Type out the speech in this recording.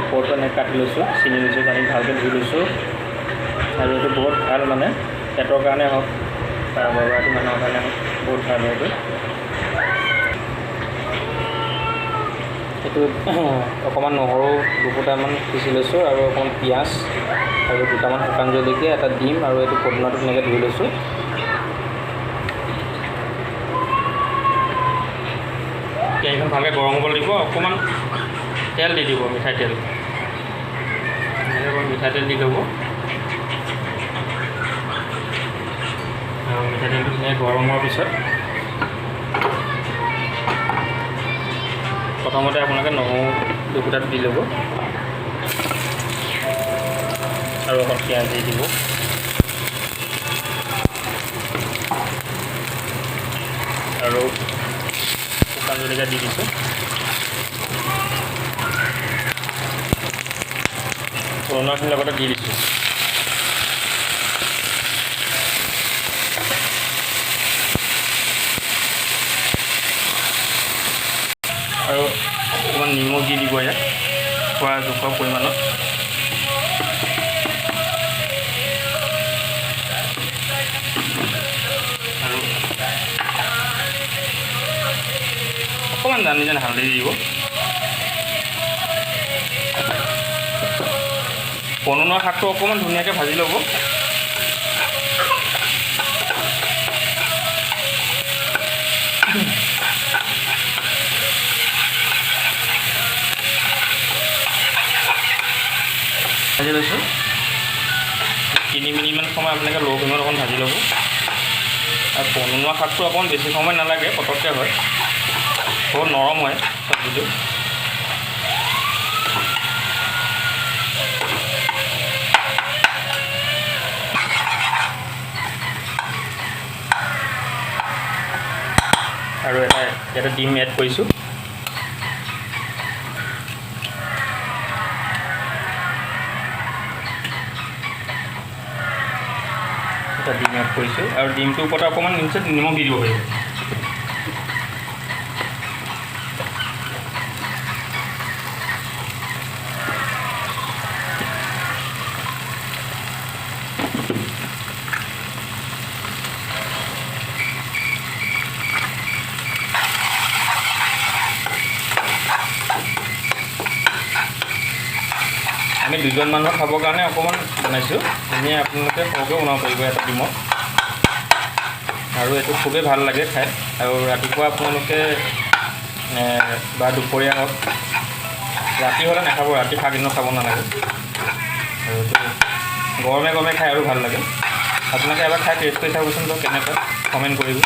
ওপৰটো এনেকৈ কাটি লৈছোঁ, চিনি লৈছোঁ, পানী ভালকৈ ধুই লৈছোঁ। আৰু এইটো বহুত ভাল মানে পেটৰ কাৰণে হওক বা গৰ্ভৱতী মানুহৰ কাৰণে হওক বহুত ভাল হয় এইটো। এইটো অকণমান নহৰু দুফুটামান পিচি লৈছোঁ আৰু অকণমান পিঁয়াজ আৰু দুটামান শুকান জলকীয়া, এটা ডিম আৰু এইটো পদিনাটো তেনেকৈ ধুই লৈছোঁ। কেৰাহীখন ভালকৈ গৰম হ'ব দিব, অকণমান তেল দি দিব, মিঠাই তেল। এনেকৈ মিঠাতেল দি ল'ব আৰু মিঠাতেলটো ধুনীয়াকৈ গৰম হোৱাৰ পিছত প্ৰথমতে আপোনালোকে নহৰু দুফুটাটো দি ল'ব আৰু অকণ পিঁয়াজ দি দিব আৰু শুকান জলকীয়া দি দিছোঁ। পদিনাখিনিৰ লগতে দি দিছোঁ। আৰু অকণমান নিমখ দি দিব ইয়াত খোৱা জোখৰ পৰিমাণত। আৰু অকণমান জানি যেন হালধি দি দিব। পনৌনোৱা শাকটো অকণমান ধুনীয়াকৈ ভাজি ল'ব। ভাজি লৈছোঁ। 3 মিনিটমান সময় আপোনালোকে ল' ফ্লেমত অকণ ভাজি ল'ব। আৰু পনৌনোৱা শাকটো অকণমান বেছি সময় নালাগে, পটককৈ হয়, বহুত নৰম হয় চব্জিটো। আৰু এটা ডিম এড কৰিছোঁ। এটা ডিম এড কৰিছোঁ আৰু ডিমটোৰ ওপৰত অকণমান নিমখ দি দিব পাৰিব। আমি 2জন মানুহৰ খাবৰ কাৰণে অকণমান বনাইছোঁ, এনেই আপোনালোকে সৰহকৈ বনাব পাৰিব এটা ডিমত। আৰু এইটো খুবেই ভাল লাগে খাই। আৰু ৰাতিপুৱা আপোনালোকে বা দুপৰীয়া হওক, ৰাতি হ'লে নাখাব, ৰাতি শাক দিনত খাব নালাগে। আৰু এইটো গৰমে গৰমে খাই আৰু ভাল লাগে। আপোনালোকে এবাৰ খাই টেষ্ট কৰি চাবচোন, তো কেনেকুৱা কমেণ্ট কৰিব।